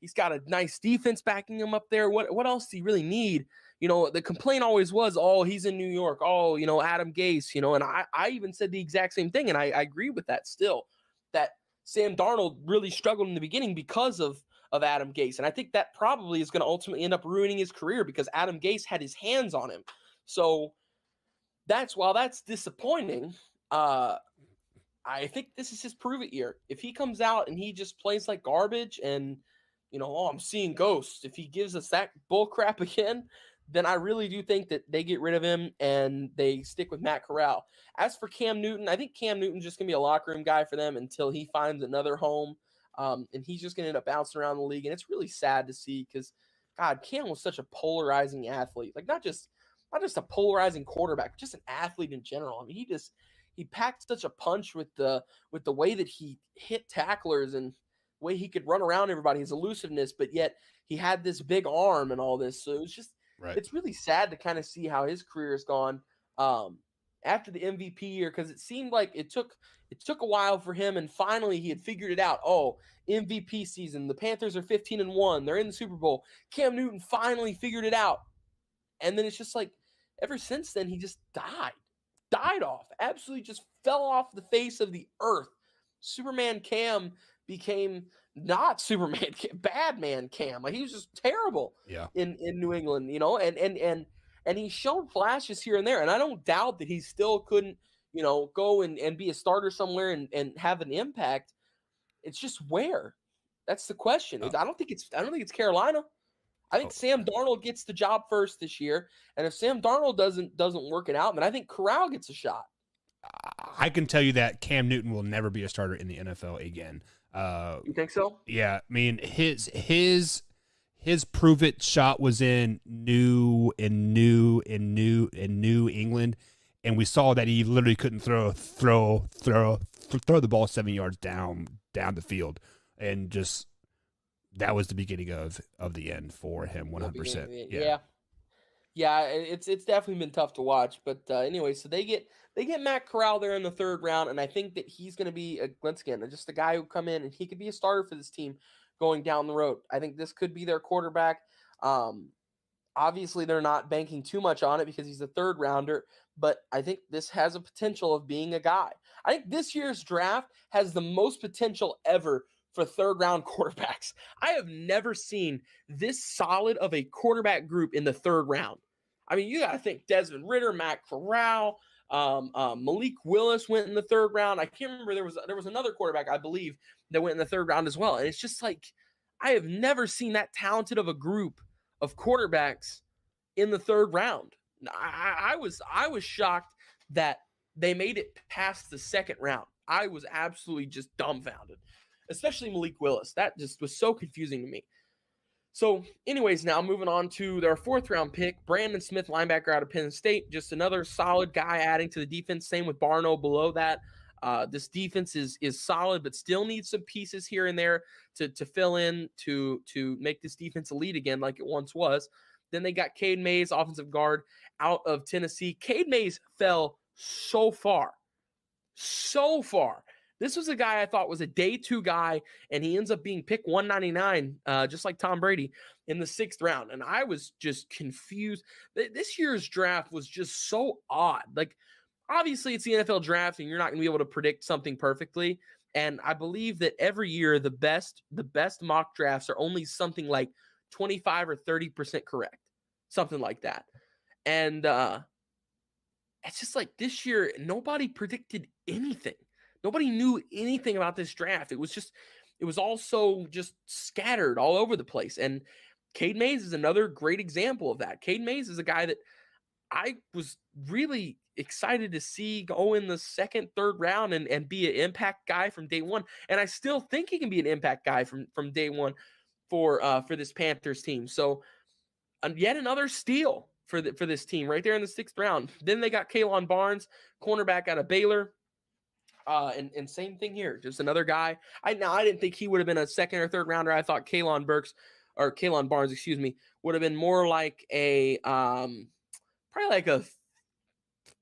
he's got a nice defense backing him up there. What else do you really need? The complaint always was, oh, he's in New York. Oh, Adam Gase, and I even said the exact same thing. And I agree with that still, that Sam Darnold really struggled in the beginning because of Adam Gase. And I think that probably is going to ultimately end up ruining his career because Adam Gase had his hands on him. So while that's disappointing, I think this is his prove it year. If he comes out and he just plays like garbage and, I'm seeing ghosts, if he gives us that bull crap again, then I really do think that they get rid of him and they stick with Matt Corral. As for Cam Newton, I think Cam Newton's just going to be a locker room guy for them until he finds another home. And he's just going to end up bouncing around the league. And it's really sad to see because, God, Cam was such a polarizing athlete. Like, not just a polarizing quarterback, but just an athlete in general. I mean, he packed such a punch with the way that he hit tacklers and the way he could run around everybody, his elusiveness, but yet he had this big arm and all this. So it was just, It's really sad to kind of see how his career has gone after the MVP year, because it seemed like it took a while for him, and finally he had figured it out. Oh, MVP season, the Panthers are 15-1, they're in the Super Bowl. Cam Newton finally figured it out, and then it's just like ever since then he just died off, absolutely just fell off the face of the earth. Superman Cam became not Superman, bad man Cam. Like, he was just terrible in New England, and he's shown flashes here and there. And I don't doubt that he still couldn't, go and be a starter somewhere and have an impact. It's just where. That's the question. I don't think it's Carolina. I think Sam Darnold gets the job first this year. And if Sam Darnold doesn't work it out, then I think Corral gets a shot. I can tell you that Cam Newton will never be a starter in the NFL again. You think so? Yeah, I mean his prove it shot was in New England, and we saw that he literally couldn't throw the ball 7 yards down the field, and just that was the beginning of the end for him. 100%. Yeah, it's definitely been tough to watch, but anyway, so they get Matt Corral there in the third round, and I think that he's going to be once again just a guy who come in and he could be a starter for this team going down the road. I think this could be their quarterback. Obviously, they're not banking too much on it because he's a third rounder, but I think this has a potential of being a guy. I think this year's draft has the most potential ever for third round quarterbacks. I have never seen this solid of a quarterback group in the third round. I mean, you got to think Desmond Ridder, Matt Corral, Malik Willis went in the third round. I can't remember. There was another quarterback, I believe, that went in the third round as well. And it's just like, I have never seen that talented of a group of quarterbacks in the third round. I was shocked that they made it past the second round. I was absolutely just dumbfounded, especially Malik Willis. That just was so confusing to me. So anyways, now moving on to their fourth round pick, Brandon Smith, linebacker out of Penn State. Just another solid guy adding to the defense. Same with Barno below that. This defense is solid, but still needs some pieces here and there to fill in to make this defense elite again like it once was. Then they got Cade Mays, offensive guard out of Tennessee. Cade Mays fell so far. This was a guy I thought was a day 2 guy, and he ends up being picked 199, just like Tom Brady, in the 6th round. And I was just confused. This year's draft was just so odd. Like, obviously, it's the NFL draft, and you're not going to be able to predict something perfectly. And I believe that every year the best mock drafts are only something like 25 or 30% correct, something like that. And it's just like this year, nobody predicted anything. Nobody knew anything about this draft. It was all so just scattered all over the place. And Cade Mays is another great example of that. Cade Mays is a guy that I was really excited to see go in the second, third round and be an impact guy from day one. And I still think he can be an impact guy from day one for this Panthers team. So yet another steal for this team right there in the 6th round. Then they got Kalon Barnes, cornerback out of Baylor. And same thing here, just another guy. I didn't think he would have been a 2nd or 3rd rounder. I thought Kalon Barnes, would have been more like a probably like a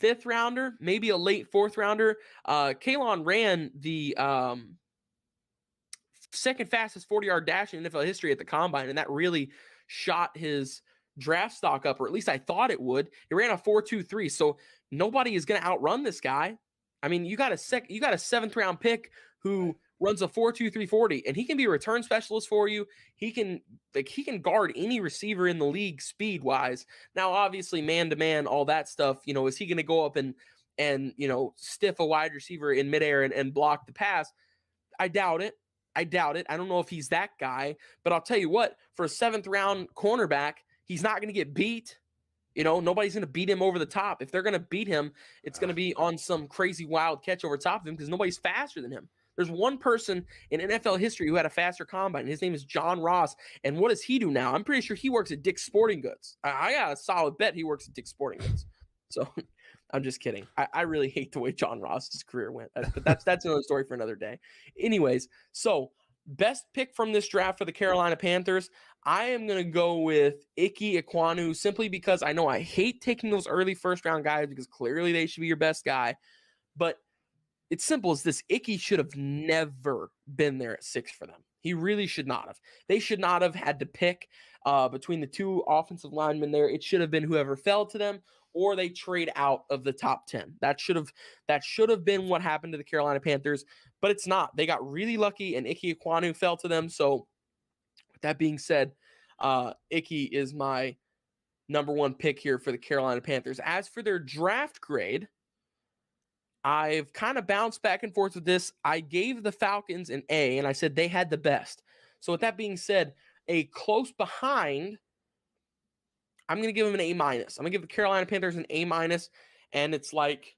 5th rounder, maybe a late 4th rounder. Kalon ran the 2nd fastest 40-yard dash in NFL history at the combine, and that really shot his draft stock up, or at least I thought it would. He ran a 4.23, so nobody is going to outrun this guy. I mean, you got a 7th round pick who runs a 4.23 40, and he can be a return specialist for you. He can guard any receiver in the league speed wise. Now, obviously, man to man, all that stuff. Is he going to go up and stiff a wide receiver in midair and block the pass? I doubt it. I don't know if he's that guy, but I'll tell you what, for a 7th round cornerback, he's not going to get beat. Nobody's going to beat him over the top. If they're going to beat him, it's going to be on some crazy wild catch over top of him because nobody's faster than him. There's one person in NFL history who had a faster combine. His name is John Ross. And what does he do now? I'm pretty sure he works at Dick's Sporting Goods. I got a solid bet he works at Dick's Sporting Goods. So I'm just kidding. I really hate the way John Ross's career went. But that's another story for another day. Anyways, so best pick from this draft for the Carolina Panthers, I am going to go with Ike Ekwonu simply because I know I hate taking those early 1st-round guys because clearly they should be your best guy. But it's simple as this. Ike should have never been there at 6 for them. He really should not have. They should not have had to pick between the 2 offensive linemen there. It should have been whoever fell to them, or they trade out of the top 10. That should have been what happened to the Carolina Panthers, but it's not. They got really lucky, and Ike Ekwonu fell to them. So with that being said, Ike is my number 1 pick here for the Carolina Panthers. As for their draft grade, I've kind of bounced back and forth with this. I gave the Falcons an A, and I said they had the best. So with that being said, a close behind, I'm going to give them an A-. I'm going to give the Carolina Panthers an A-, and it's like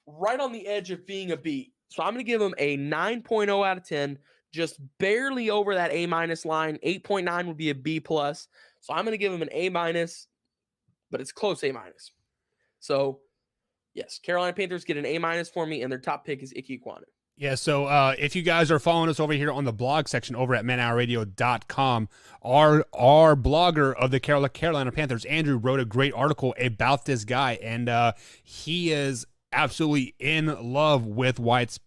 right on the edge of being a B. So I'm going to give them a 9.0 out of 10, just barely over that A- line. 8.9 would be a B+. So I'm going to give them an A-, but it's close A-. So yes, Carolina Panthers get an A- for me, and their top pick is Ike Ekwonu. Yeah, so if you guys are following us over here on the blog section over at manhourradio.com, our blogger of the Carolina Panthers, Andrew, wrote a great article about this guy, and he is absolutely in love with Wyatt's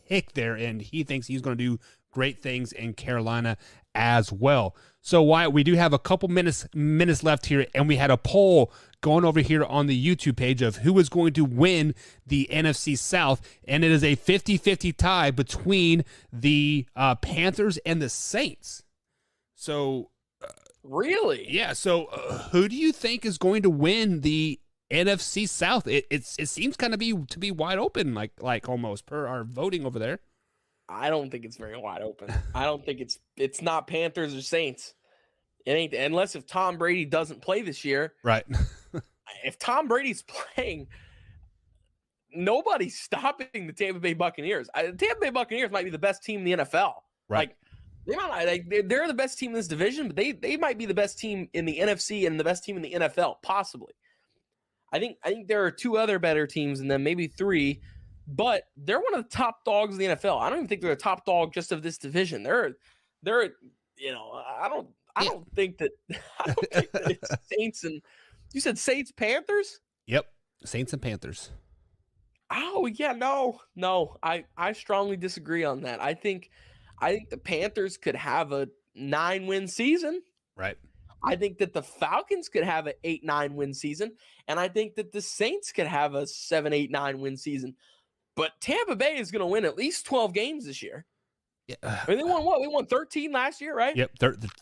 pick there, and he thinks he's going to do great things in Carolina as well. So Wyatt, we do have a couple minutes left here, and we had a poll going over here on the YouTube page of who is going to win the NFC South, and it is a 50-50 tie between the Panthers and the Saints. So really? Yeah, so who do you think is going to win the NFC South? It seems kind of to be wide open, like almost per our voting over there. I don't think it's very wide open. I don't think it's not Panthers or Saints. It ain't, unless if Tom Brady doesn't play this year. Right. If Tom Brady's playing, nobody's stopping the Tampa Bay Buccaneers. The Tampa Bay Buccaneers might be the best team in the NFL. Right. They're the best team in this division, but they might be the best team in the NFC and the best team in the NFL, possibly. I think there are 2 other better teams than them, maybe 3, but they're one of the top dogs in the NFL. I don't even think they're a top dog just of this division. They're I don't think that it's Saints and you said Saints Panthers? Yep. Saints and Panthers. Oh yeah, no. I strongly disagree on that. I think the Panthers could have a 9-win season. Right. I think that the Falcons could have an 8-9 win season, and I think that the Saints could have a 7-8-9 win season. But Tampa Bay is going to win at least 12 games this year. Yeah. I mean, they won what? We won 13 last year, right? Yep,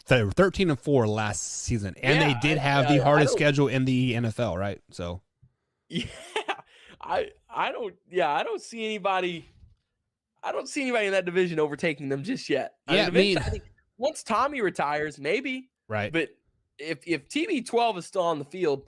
they were 13-4 last season, and they did have the hardest schedule in the NFL, right? So, yeah, I don't see anybody. I don't see anybody in that division overtaking them just yet. Yeah, I think once Tommy retires, maybe. Right. But if TB12 is still on the field,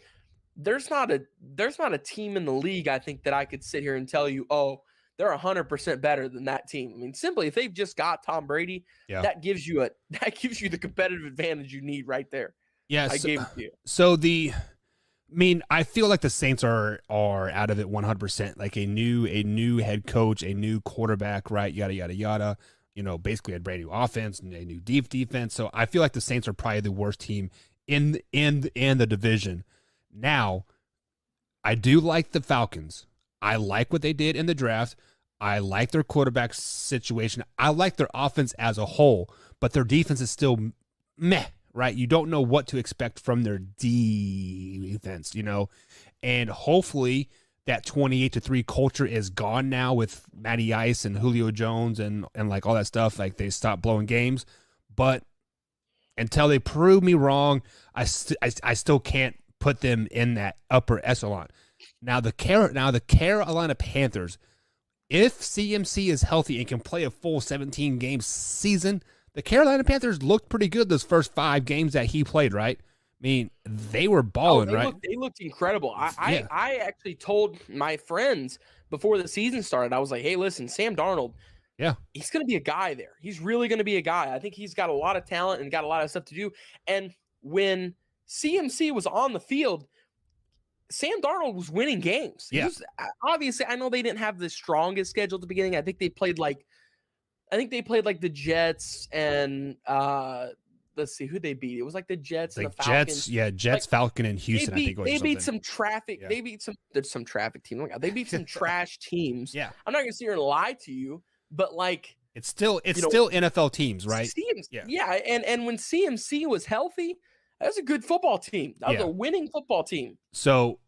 there's not a team in the league, I think, that I could sit here and tell you, oh, they're 100% better than that team. I mean, simply if they've just got Tom Brady, that gives you the competitive advantage you need right there. Yeah, I gave it to you. So I feel like the Saints are out of it 100%. Like a new head coach, a new quarterback, right? Yada yada yada. Basically a brand new offense and a new deep defense. So I feel like the Saints are probably the worst team in the division. Now, I do like the Falcons. I like what they did in the draft. I like their quarterback situation. I like their offense as a whole, but their defense is still meh. Right? You don't know what to expect from their defense, and hopefully that 28-3 culture is gone now with Matty Ice and Julio Jones and like all that stuff. Like they stop blowing games, but until they prove me wrong, I still can't put them in that upper echelon. Now the Carolina Panthers, if CMC is healthy and can play a full 17 game season, the Carolina Panthers looked pretty good those first 5 games that he played, right? I mean, they were balling, right? They looked incredible. I actually told my friends before the season started, I was like, hey, listen, Sam Darnold, he's going to be a guy there. He's really going to be a guy. I think he's got a lot of talent and got a lot of stuff to do. And when CMC was on the field, Sam Darnold was winning games. Yeah. Obviously, I know they didn't have the strongest schedule at the beginning. I think they played like the Jets and let's see who they beat. It was like the Jets and the Falcons. Jets, Falcon, and Houston. They beat some traffic. Yeah. They beat some traffic teams. They beat some trash teams. Yeah, I'm not gonna sit here and lie to you, but like it's still NFL teams, right? And when CMC was healthy, that was a good football team. That was a winning football team. So.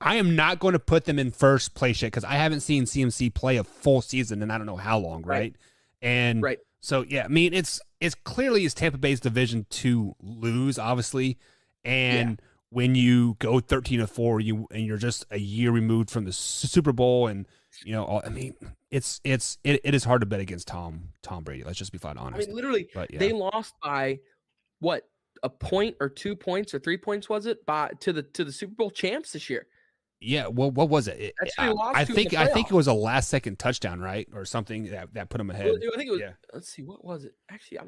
I am not going to put them in first place yet because I haven't seen CMC play a full season and I don't know how long, right? And so it's clearly is Tampa Bay's division to lose, obviously. And when you go 13-4, you're just a year removed from the Super Bowl, and it is hard to bet against Tom Brady. Let's just be flat honest. I mean, literally, they lost by what? A point or 2 points or 3 points, was it, to the Super Bowl champs this year? Yeah, well, what was it? I think it was a last second touchdown, right, or something that put them ahead. I think it was. Yeah. Let's see, what was it? Actually,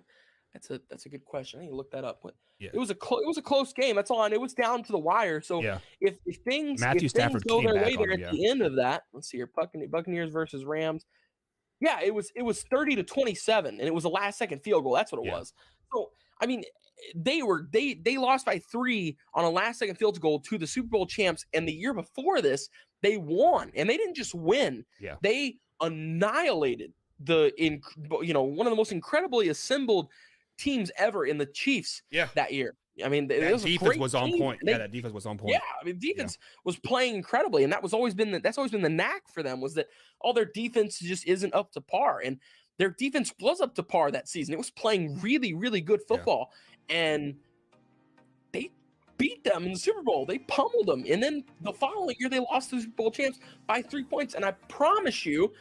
that's a good question. I need to look that up. It was a close game. That's all. And it was down to the wire. So if things go their way there at the end of that, let's see here, Buccaneers versus Rams. Yeah, it was 30-27, and it was a last second field goal. That's what it was. So I mean, they lost by 3 on a last second field goal to the Super Bowl champs, and the year before this they won, and they didn't just win. Yeah, they annihilated one of the most incredibly assembled teams ever in the Chiefs. That year. I mean, that defense was on point. That defense was on point. Yeah, I mean, defense was playing incredibly, and that's always been the knack for them, was that all their defense just isn't up to par, and their defense was up to par that season. It was playing really, really good football, and they beat them in the Super Bowl. They pummeled them, and then the following year they lost to the Super Bowl champs by 3 points. And I promise you,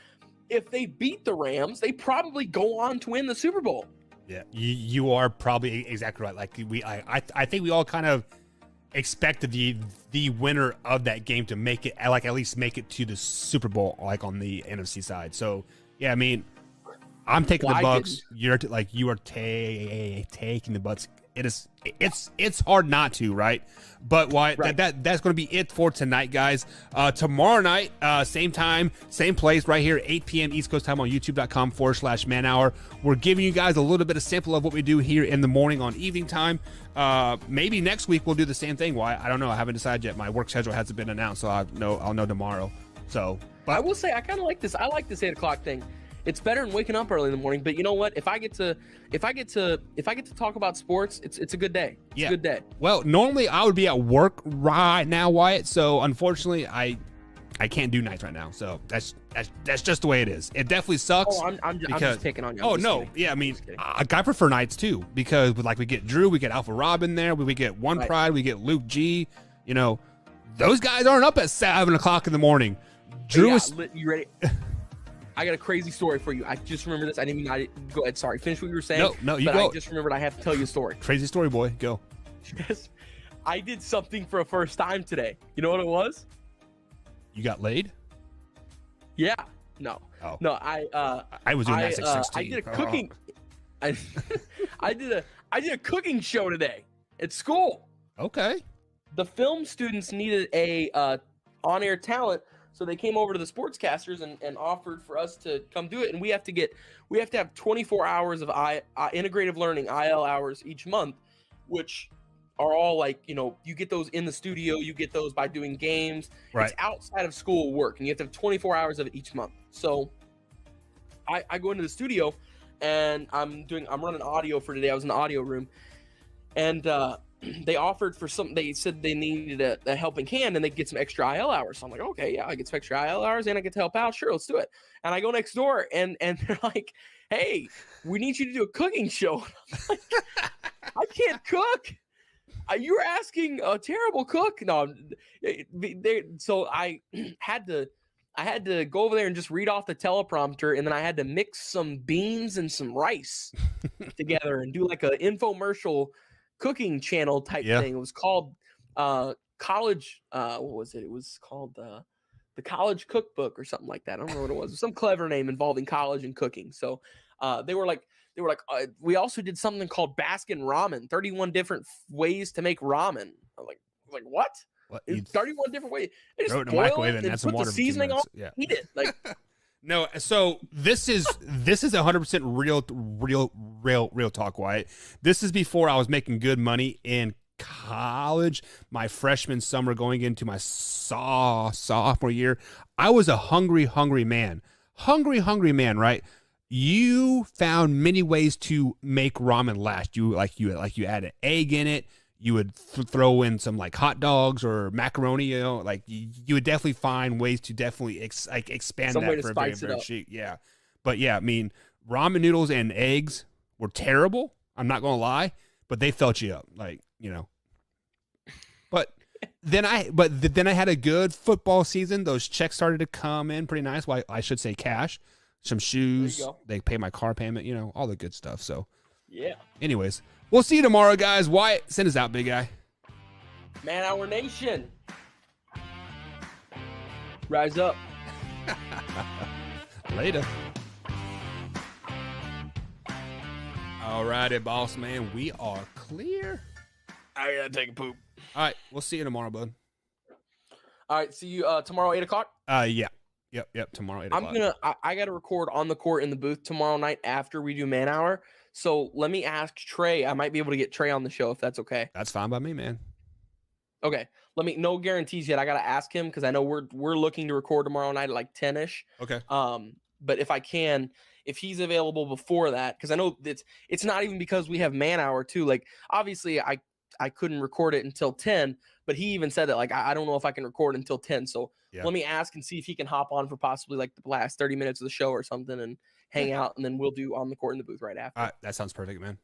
if they beat the Rams, they probably go on to win the Super Bowl. Yeah, you are probably exactly right. Like I think we all kind of expected the winner of that game to make it, like at least make it to the Super Bowl, like on the NFC side. So yeah, I mean, I'm taking the Bucks. You are taking the Bucks. It's hard not to, right? But that's going to be it for tonight, guys. Tomorrow night, same time, same place, right here, 8 p.m. East Coast time on YouTube.com/man hour. We're giving you guys a little bit of sample of what we do here in the morning on evening time. Maybe next week we'll do the same thing. Why? I don't know. I haven't decided yet. My work schedule hasn't been announced, so I'll know tomorrow. So, but I will say I kind of like this. I like this 8 o'clock thing. It's better than waking up early in the morning, but you know what? If I get to talk about sports, it's a good day. It's a good day. Well, normally I would be at work right now, Wyatt. So unfortunately, I can't do nights right now. So that's just the way it is. It definitely sucks. Oh, I'm just picking on you. Oh no, kidding. Yeah, I mean, I prefer nights too, because we get Drew, we get Alpha Rob in there, we get One Pride, we get Luke G. Those guys aren't up at 7 o'clock in the morning. Drew is. You ready? I got a crazy story for you. I just remember this. I didn't mean go ahead. Sorry, finish what you were saying. No, you but go. I just remembered I have to tell you a story. Crazy story, boy. Go. Yes, I did something for a first time today. You know what it was? You got laid? Yeah. No. Oh. No. I was doing that 616. I did a cooking. I did a cooking show today at school. Okay. The film students needed a on-air talent, so they came over to the sportscasters and offered for us to come do it. And we have to have 24 hours of integrative learning IL hours each month, which are all like, you know, you get those in the studio, you get those by doing games. Right. It's outside of school work, and you have to have 24 hours of it each month. So I go into the studio, and I'm running audio for today. I was in the audio room, and they offered for something. They said they needed a helping hand, and they get some extra IL hours. So I'm like, okay, yeah, I get some extra IL hours, and I get to help out. Sure, let's do it. And I go next door, and they're like, hey, we need you to do a cooking show. I'm like, I can't cook. You were asking a terrible cook. No, so I had to go over there and just read off the teleprompter, and then I had to mix some beans and some rice together and do like an infomercial cooking channel type thing. It was called college. What was it? It was called the College Cookbook or something like that. I don't know what it was. It was some clever name involving college and cooking. So they were like, we also did something called Baskin Ramen, 31 different ways to make ramen. I was like, what? What? 31 different ways. They just Throw it in a boil microwave it and and add some put water the for 2 seasoning on. minutes. Yeah. Eat it. Like, No, so this is 100% real talk, Wyatt. This is before I was making good money in college, my freshman summer going into my sophomore year. I was a hungry man, right? You found many ways to make ramen last. You add an egg in it. You would throw in some like hot dogs or macaroni. You know, like you would definitely find ways to definitely expand some way that to for a very spice it very up. cheap. Yeah, but yeah, I mean, ramen noodles and eggs were terrible. I'm not gonna lie, but they felt you up, like, you know. But then I had a good football season. Those checks started to come in pretty nice. Well, I should say cash. Some shoes, they pay my car payment, you know, all the good stuff. So, yeah. Anyways, we'll see you tomorrow, guys. Wyatt, send us out, big guy. Man Hour Nation. Rise up. Later. All righty, boss man. We are clear. I gotta take a poop. All right, we'll see you tomorrow, bud. All right, see you tomorrow, 8 o'clock. Yeah. Yep. Tomorrow, 8 o'clock. I gotta record on the court in the booth tomorrow night after we do Man Hour. So let me ask Trey. I might be able to get Trey on the show if that's okay. That's fine by me, man. Okay. No guarantees yet. I gotta ask him because I know we're looking to record tomorrow night at like 10-ish. Okay. But if he's available before that, because I know it's not even because we have Man Hour too. Like, obviously I couldn't record it until 10, but he even said that, like, I don't know if I can record until 10. So let me ask and see if he can hop on for possibly like the last 30 minutes of the show or something and hang out, and then we'll do on the court in the booth right after. All right, that sounds perfect, man.